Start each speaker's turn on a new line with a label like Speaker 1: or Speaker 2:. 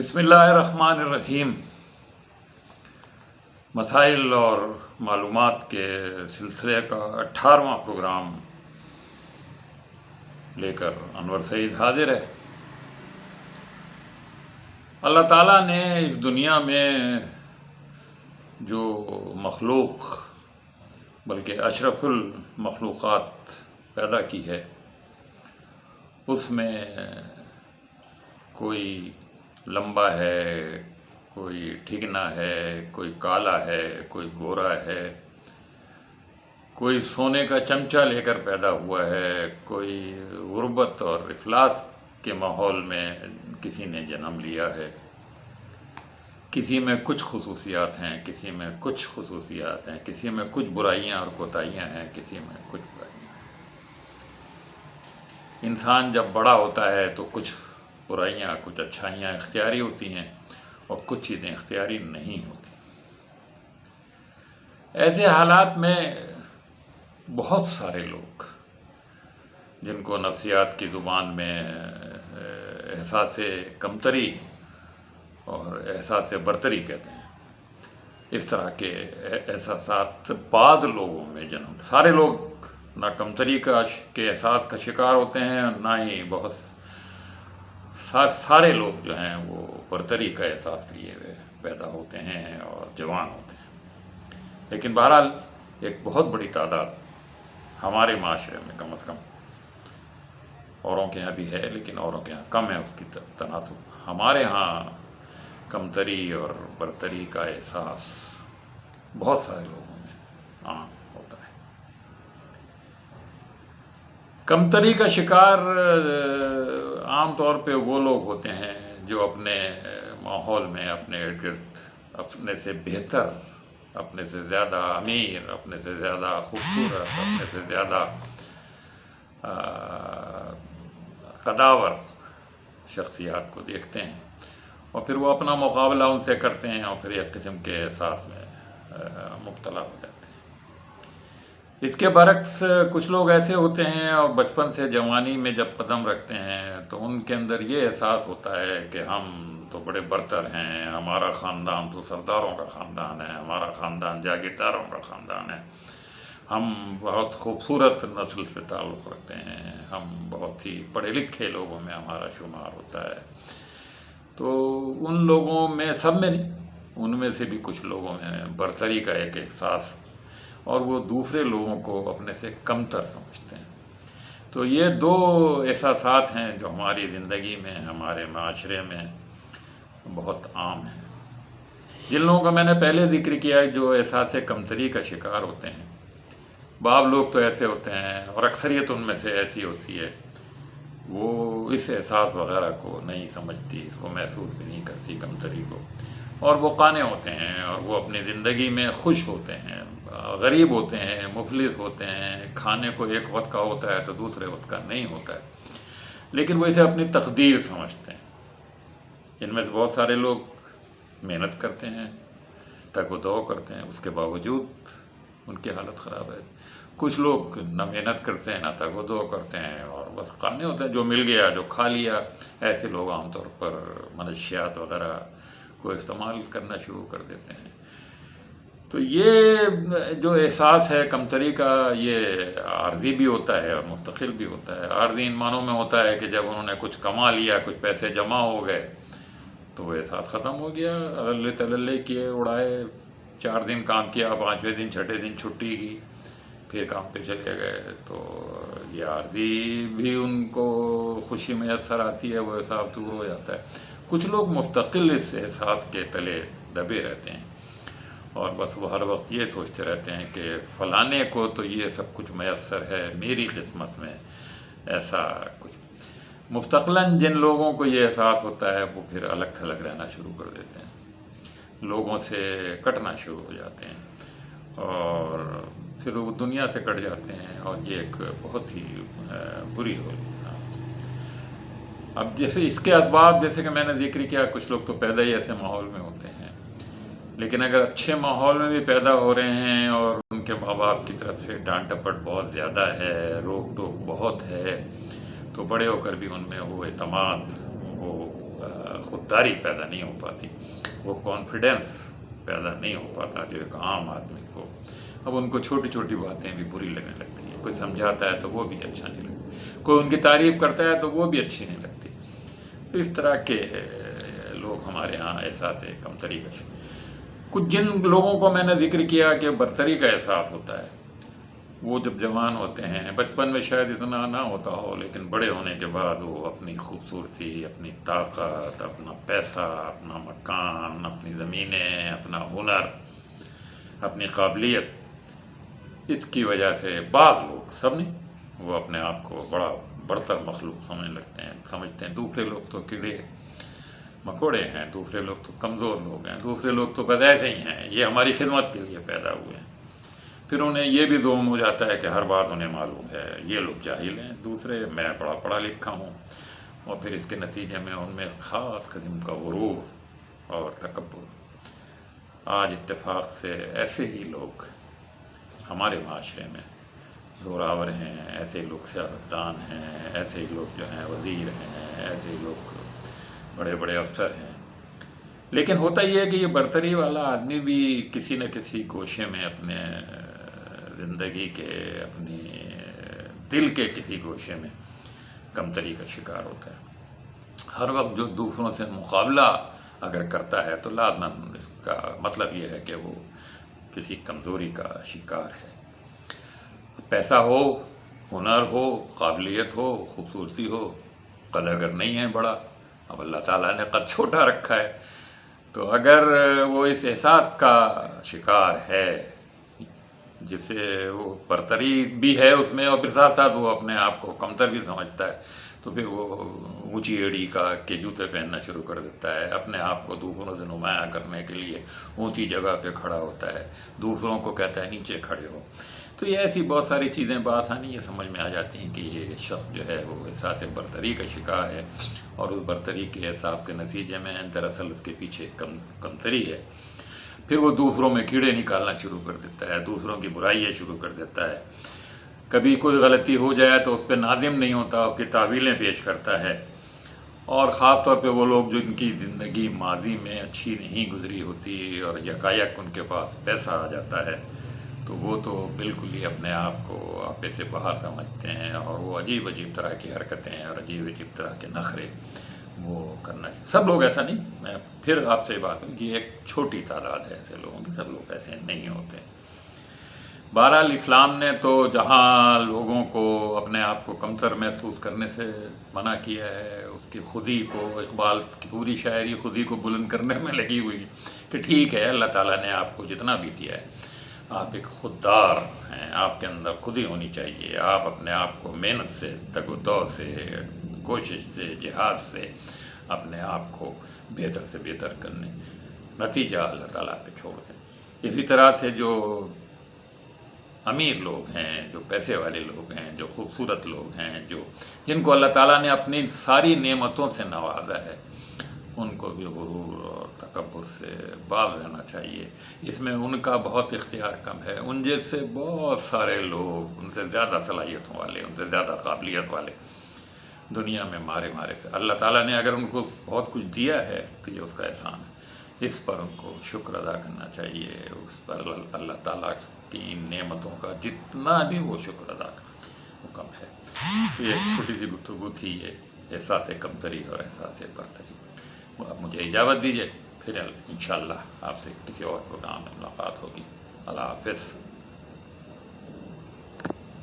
Speaker 1: بسم اللہ الرحمن الرحیم۔ مسائل اور معلومات کے سلسلے کا 18واں پروگرام لے کر انور سعید حاضر ہے۔ اللہ تعالیٰ نے اس دنیا میں جو مخلوق بلکہ اشرف المخلوقات پیدا کی ہے، اس میں کوئی لمبا ہے، کوئی ٹھگنا ہے، کوئی کالا ہے، کوئی گورا ہے، کوئی سونے کا چمچہ لے کر پیدا ہوا ہے، کوئی غربت اور افلاس کے ماحول میں کسی نے جنم لیا ہے۔ کسی میں کچھ خصوصیات ہیں، کسی میں کچھ خصوصیات ہیں، کسی میں کچھ برائیاں اور کوتاہیاں ہیں، کسی میں کچھ برائیاں ہیں۔ انسان جب بڑا ہوتا ہے تو کچھ برائیاں، کچھ اچھائیاں اختیاری ہوتی ہیں اور کچھ چیزیں اختیاری نہیں ہوتی۔ ایسے حالات میں بہت سارے لوگ، جن کو نفسیات کی زبان میں احساس کمتری اور احساس برتری کہتے ہیں، اس طرح کے احساسات بعض لوگوں میں جنم، سارے لوگ نہ کمتری کے احساس کا شکار ہوتے ہیں، نہ ہی سارے لوگ جو ہیں وہ برتری کا احساس لیے ہوئے پیدا ہوتے ہیں اور جوان ہوتے ہیں۔ لیکن بہرحال ایک بہت بڑی تعداد ہمارے معاشرے میں کم از کم، اوروں کے ہاں بھی ہے لیکن اوروں کے ہاں کم ہے اس کی تناسب، ہمارے ہاں کمتری اور برتری کا احساس بہت سارے لوگوں میں عام ہوتا ہے۔ کمتری کا شکار عام طور پہ وہ لوگ ہوتے ہیں جو اپنے ماحول میں، اپنے ارد گرد اپنے سے بہتر، اپنے سے زیادہ امیر، اپنے سے زیادہ خوبصورت، اپنے سے زیادہ قداور شخصیات کو دیکھتے ہیں اور پھر وہ اپنا مقابلہ ان سے کرتے ہیں اور پھر ایک قسم کے احساس میں مبتلا ہو جاتے ہیں۔ اس کے برعکس کچھ لوگ ایسے ہوتے ہیں اور بچپن سے جوانی میں جب قدم رکھتے ہیں تو ان کے اندر یہ احساس ہوتا ہے کہ ہم تو بڑے برتر ہیں، ہمارا خاندان تو سرداروں کا خاندان ہے، ہمارا خاندان جاگیرداروں کا خاندان ہے، ہم بہت خوبصورت نسل سے تعلق رکھتے ہیں، ہم بہت ہی پڑھے لکھے لوگوں میں ہمارا شمار ہوتا ہے۔ تو ان لوگوں میں، سب میں نہیں، ان میں سے بھی کچھ لوگوں میں برتری کا ایک احساس، اور وہ دوسرے لوگوں کو اپنے سے کمتر سمجھتے ہیں۔ تو یہ دو احساسات ہیں جو ہماری زندگی میں، ہمارے معاشرے میں بہت عام ہیں۔ جن لوگوں کا میں نے پہلے ذکر کیا جو احساس کمتری کا شکار ہوتے ہیں، بعض لوگ تو ایسے ہوتے ہیں اور اکثریت ان میں سے ایسی ہوتی ہے، وہ اس احساس وغیرہ کو نہیں سمجھتی، اس کو محسوس بھی نہیں کرتی کمتری کو، اور وہ قانع ہوتے ہیں اور وہ اپنی زندگی میں خوش ہوتے ہیں، غریب ہوتے ہیں، مفلس ہوتے ہیں، کھانے کو ایک وقت کا ہوتا ہے تو دوسرے وقت کا نہیں ہوتا ہے، لیکن وہ اسے اپنی تقدیر سمجھتے ہیں۔ ان میں سے بہت سارے لوگ محنت کرتے ہیں، تگ و دو کرتے ہیں، اس کے باوجود ان کی حالت خراب ہے۔ کچھ لوگ نہ محنت کرتے ہیں، نہ تگ و دو کرتے ہیں اور بس قانع ہوتے ہیں، جو مل گیا، جو کھا لیا۔ ایسے لوگ عام طور پر منشیات وغیرہ کو استعمال کرنا شروع کر دیتے ہیں۔ تو یہ جو احساس ہے کمتری کا، یہ عارضی بھی ہوتا ہے اور مستقل بھی ہوتا ہے۔ عارضی ان معنوں میں ہوتا ہے کہ جب انہوں نے کچھ کما لیا، کچھ پیسے جمع ہو گئے تو وہ احساس ختم ہو گیا، اللہ تللے کیے، اڑائے، 4 دن کام کیا، 5ویں دن 6ٹھے دن چھٹی کی، پھر کام پہ چلے گئے۔ تو یہ عارضی بھی ان کو خوشی میسر آتی ہے، وہ احساس دور ہو جاتا ہے۔ کچھ لوگ مستقل اس احساس کے تلے دبے رہتے ہیں اور بس وہ ہر وقت یہ سوچتے رہتے ہیں کہ فلانے کو تو یہ سب کچھ میسر ہے، میری قسمت میں ایسا کچھ۔ مستقلاً جن لوگوں کو یہ احساس ہوتا ہے وہ پھر الگ تھلگ رہنا شروع کر دیتے ہیں، لوگوں سے کٹنا شروع ہو جاتے ہیں اور پھر وہ دنیا سے کٹ جاتے ہیں، اور یہ ایک بہت ہی بری ہو۔ اب جیسے اس کے اسباب، جیسے کہ میں نے ذکر کیا، کچھ لوگ تو پیدا ہی ایسے ماحول میں ہوتے ہیں، لیکن اگر اچھے ماحول میں بھی پیدا ہو رہے ہیں اور ان کے ماں باپ کی طرف سے ڈانٹ ڈپٹ بہت زیادہ ہے، روک ٹوک بہت ہے، تو بڑے ہو کر بھی ان میں وہ اعتماد، وہ خودداری پیدا نہیں ہو پاتی، وہ کانفیڈنس پیدا نہیں ہو پاتا جو ایک عام آدمی کو. اب ان کو چھوٹی چھوٹی باتیں بھی بری لگنے لگتی ہیں، کوئی سمجھاتا ہے تو وہ بھی اچھا نہیں لگتا، کوئی ان کی تعریف کرتا ہے تو وہ بھی اچھی نہیں لگتی. تو اس طرح کے لوگ ہمارے ہاں احساس کمتری کا کچھ جن لوگوں کو میں نے ذکر کیا کہ برتری کا احساس ہوتا ہے، وہ جب جوان ہوتے ہیں، بچپن میں شاید اتنا نہ ہوتا ہو، لیکن بڑے ہونے کے بعد وہ اپنی خوبصورتی، اپنی طاقت، اپنا پیسہ، اپنا مکان، اپنی زمینیں، اپنا ہنر، اپنی قابلیت، اس کی وجہ سے بعض لوگ، سب نہیں، وہ اپنے آپ کو بڑا برتر مخلوق سمجھتے ہیں. دوسرے لوگ تو کیڑے مکوڑے ہیں، دوسرے لوگ تو کمزور لوگ ہیں، دوسرے لوگ تو بس ایسے ہی ہیں، یہ ہماری خدمت کے لیے پیدا ہوئے ہیں. پھر انہیں یہ بھی ظلم ہو جاتا ہے کہ ہر بات انہیں معلوم ہے، یہ لوگ جاہل ہیں، دوسرے میں بڑا پڑھا لکھا ہوں، اور پھر اس کے نتیجے میں ان میں خاص قسم کا غرور اور تکبر. آج اتفاق سے ایسے ہی لوگ ہمارے معاشرے میں زوراور ہیں، ایسے لوگ سیاستدان ہیں، ایسے ہی لوگ جو ہیں وزیر ہیں، ایسے ہی لوگ بڑے بڑے افسر ہیں. لیکن ہوتا یہ ہے کہ یہ برتری والا آدمی بھی کسی نہ کسی گوشے میں اپنے زندگی کے، اپنی دل کے کسی گوشے میں کمتری کا شکار ہوتا ہے. ہر وقت جو دوسروں سے مقابلہ اگر کرتا ہے تو لازماً اس کا مطلب یہ ہے کہ وہ کسی کمزوری کا شکار ہے. پیسہ ہو، ہنر ہو، قابلیت ہو، خوبصورتی ہو، قد اگر نہیں ہے بڑا، اب اللہ تعالیٰ نے قد چھوٹا رکھا ہے، تو اگر وہ اس احساس کا شکار ہے جسے وہ برتری بھی ہے اس میں، اور پھر ساتھ ساتھ وہ اپنے آپ کو کمتر بھی سمجھتا ہے، تو پھر وہ اونچی ایڑی کے جوتے پہننا شروع کر دیتا ہے، اپنے آپ کو دوسروں سے نمایاں کرنے کے لیے اونچی جگہ پہ کھڑا ہوتا ہے، دوسروں کو کہتا ہے نیچے کھڑے ہو. تو یہ ایسی بہت ساری چیزیں بآسانی یہ سمجھ میں آ جاتی ہیں کہ یہ شخص جو ہے وہ احساس برتری کا شکار ہے، اور اس برتری کے احساس کے نتیجے میں دراصل اس کے پیچھے کمتری ہے. پھر وہ دوسروں میں کیڑے نکالنا شروع کر دیتا ہے، دوسروں کی برائیاں شروع کر دیتا ہے. کبھی کوئی غلطی ہو جائے تو اس پہ نادم نہیں ہوتا، اس کی تعویلیں پیش کرتا ہے. اور خاص طور پہ وہ لوگ جن کی زندگی ماضی میں اچھی نہیں گزری ہوتی اور یکایک ان کے پاس پیسہ آ جاتا ہے، تو وہ تو بالکل ہی اپنے آپ کو آپے سے باہر سمجھتے ہیں، اور وہ عجیب عجیب طرح کی حرکتیں اور عجیب عجیب طرح کے نخرے وہ کرنا. سب لوگ ایسا نہیں، میں پھر آپ سے بات کروں کہ ایک چھوٹی تعداد ہے ایسے لوگوں کی، سب لوگ ایسے نہیں ہوتے. بہرحال اسلام نے تو جہاں لوگوں کو اپنے آپ کو کمتر محسوس کرنے سے منع کیا ہے، اس کی خودی کو، اقبال کی پوری شاعری خودی کو بلند کرنے میں لگی ہوئی کہ ٹھیک ہے، اللہ تعالیٰ نے آپ کو جتنا بھی دیا ہے، آپ ایک خوددار ہیں، آپ کے اندر خودی ہونی چاہیے، آپ اپنے آپ کو محنت سے، تگ و دو سے، کوشش سے، جہاد سے اپنے آپ کو بہتر سے بہتر کرنے، نتیجہ اللہ تعالیٰ پہ چھوڑ دیں. اسی طرح سے جو امیر لوگ ہیں، جو پیسے والے لوگ ہیں، جو خوبصورت لوگ ہیں، جن کو اللہ تعالیٰ نے اپنی ساری نعمتوں سے نوازا ہے، ان کو بھی غرور اور تکبر سے باز رہنا چاہیے. اس میں ان کا بہت اختیار کم ہے. ان جیسے بہت سارے لوگ، ان سے زیادہ صلاحیتوں والے، ان سے زیادہ قابلیت والے دنیا میں مارے اللہ تعالیٰ نے اگر ان کو بہت کچھ دیا ہے تو یہ اس کا احسان ہے. اس پر ان کو شکر ادا کرنا چاہیے، اس پر اللہ تعالیٰ کی نعمتوں کا جتنا بھی وہ شکر ادا کرے وہ کم ہے. یہ ایک چھوٹی سی گفتگو تھی، یہ احساس کمتری اور احساس برتری. آپ مجھے اجازت دیجیے، پھر انشاءاللہ آپ سے کسی اور پروگرام میں ملاقات ہوگی. اللہ حافظ.